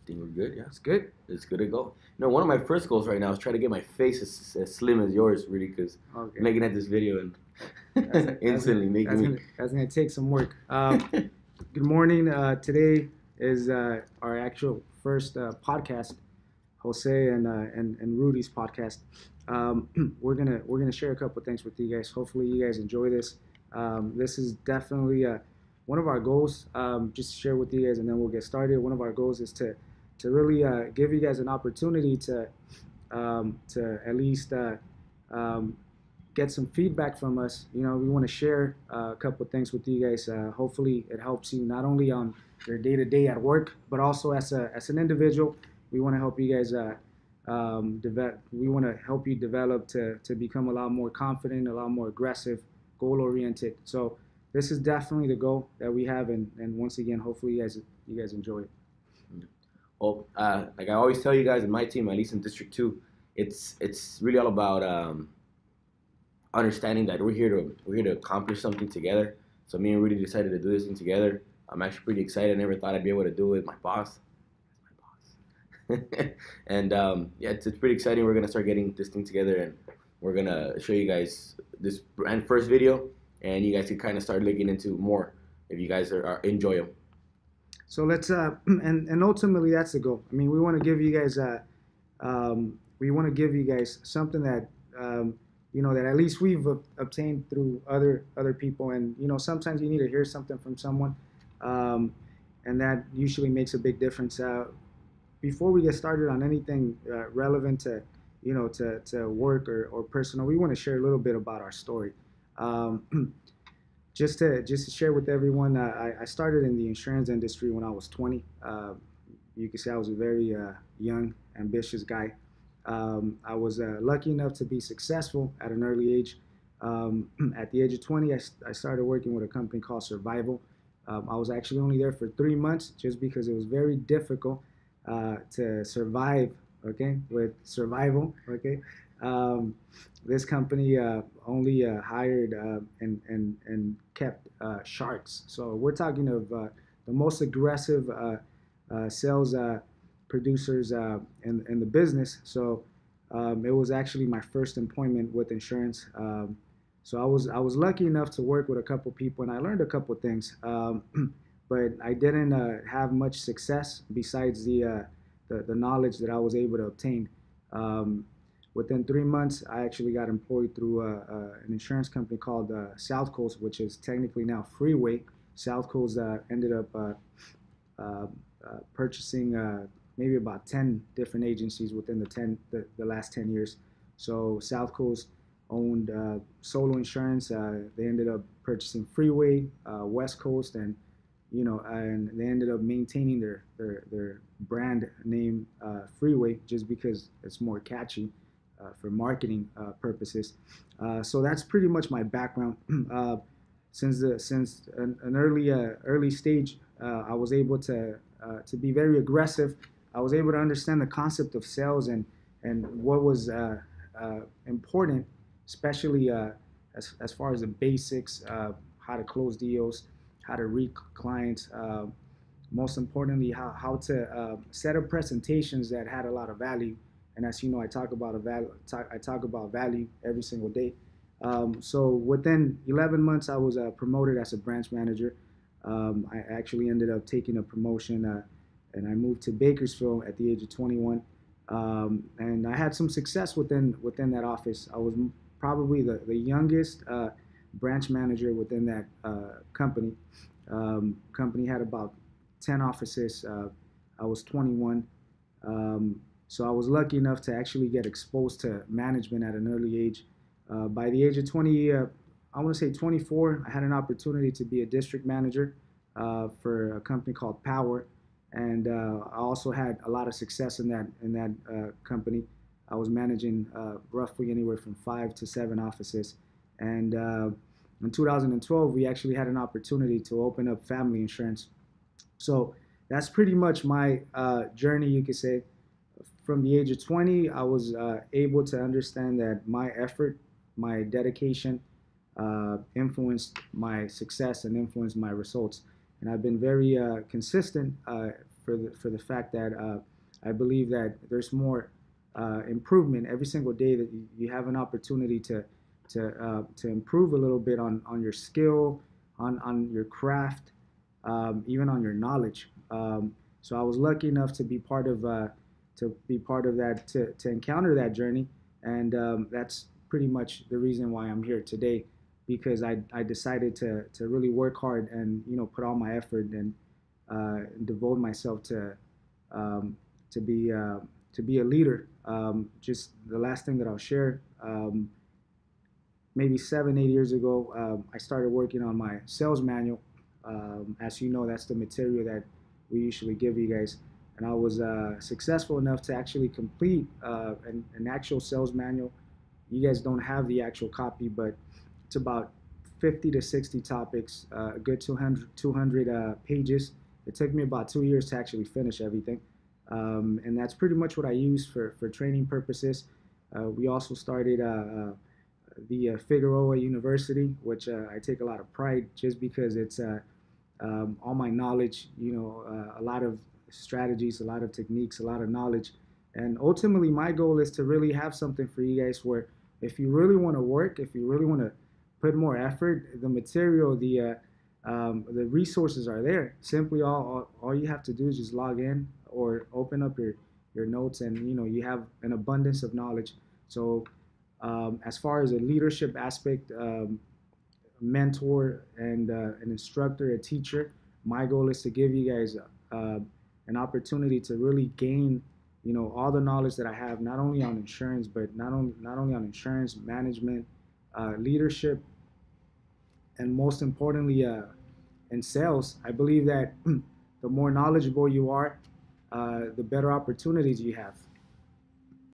Think we're good, yeah. It's good. It's good to go. One of my first goals right now is try to get my face as slim as yours, really, because Okay. making at this video and That's, instantly making me. that's gonna take some work. Good morning. Today is our actual first podcast, Jose and Rudy's podcast. We're gonna share a couple of things with you guys. Hopefully, you guys enjoy this. This is definitely one of our goals. Just to share with you guys, and then we'll get started. One of our goals is to really give you guys an opportunity to at least um, get some feedback from us. We want to share a couple of things with you guys. Hopefully, it helps you not only on your day to day at work, but also as an individual. We want to help you guys. We want to help you develop to become a lot more confident, a lot more aggressive, goal oriented. So this is definitely the goal that we have, and once again, hopefully you guys enjoy it. Well, like I always tell you guys in my team, at least in District Two, it's really all about understanding that we're here to accomplish something together. So me and Rudy decided to do this thing together. I'm actually pretty excited. I never thought I'd be able to do it. My boss, my boss, and yeah, it's pretty exciting. We're gonna start getting this thing together, and we're gonna show you guys this brand first video, and you guys can kind of start looking into more if you guys enjoy them. So let's and ultimately that's the goal. I mean, we want to give you guys something that that at least we've obtained through other people, and sometimes you need to hear something from someone, and that usually makes a big difference. Before we get started on anything relevant to work or personal, we want to share a little bit about our story. Just to share with everyone, I started in the insurance industry when I was 20. You can say I was a very young, ambitious guy. I was lucky enough to be successful at an early age. At the age of 20, I started working with a company called Survival. I was actually only there for 3 months just because it was very difficult to survive, okay, with Survival, okay. This company only hired and kept sharks. So we're talking of the most aggressive sales producers in the business. So it was actually my first employment with insurance. So I was lucky enough to work with a couple people, and I learned a couple things. But I didn't have much success besides the knowledge that I was able to obtain. Within 3 months, I actually got employed through an insurance company called South Coast, which is technically now Freeway. South Coast ended up purchasing maybe about 10 different agencies within the last 10 years. So South Coast owned Solo Insurance. They ended up purchasing Freeway, West Coast, and they ended up maintaining their brand name Freeway just because it's more catchy for marketing purposes. So that's pretty much my background. Since an early stage, I was able to be very aggressive. I was able to understand the concept of sales and what was important, especially as far as the basics, how to close deals, how to read clients. Most importantly, how to set up presentations that had a lot of value. And as you know, I talk about value every single day. So within 11 months, I was promoted as a branch manager. I actually ended up taking a promotion, and I moved to Bakersfield at the age of 21. And I had some success within that office. I was probably the youngest branch manager within that company. Company had about 10 offices. I was 21. So I was lucky enough to actually get exposed to management at an early age. By the age of 20, I want to say 24, I had an opportunity to be a district manager for a company called Power, and I also had a lot of success in that company. I was managing roughly anywhere from 5 to 7 offices, and in 2012, we actually had an opportunity to open up family insurance. So that's pretty much my journey, you could say. From the age of 20, I was able to understand that my effort, my dedication, influenced my success and influenced my results. And I've been very consistent for the fact that I believe that there's more improvement every single day that you have an opportunity to improve a little bit on your skill, on your craft, even on your knowledge. So I was lucky enough to be part of that to encounter that journey, and that's pretty much the reason why I'm here today, because I decided to really work hard and put all my effort and devote myself um, to be to be a leader. Just the last thing that I'll share. Maybe 7, 8 years ago, I started working on my sales manual. As you know, that's the material that we usually give you guys. And I was successful enough to actually complete an actual sales manual. You guys don't have the actual copy, but it's about 50 to 60 topics, a good 200 pages. It took me about 2 years to actually finish everything. And that's pretty much what I use for training purposes. We also started the Figueroa University, which I take a lot of pride just because it's all my knowledge, a lot of strategies, a lot of techniques, a lot of knowledge. And ultimately, my goal is to really have something for you guys where if you really want to work, if you really want to put more effort, the material, the resources are there. Simply all you have to do is just log in or open up your notes, and you have an abundance of knowledge. So as far as a leadership aspect, mentor and an instructor, a teacher, my goal is to give you guys an opportunity to really gain, all the knowledge that I have, not only on insurance, but not only on insurance management, leadership, and most importantly, in sales. I believe that the more knowledgeable you are, the better opportunities you have.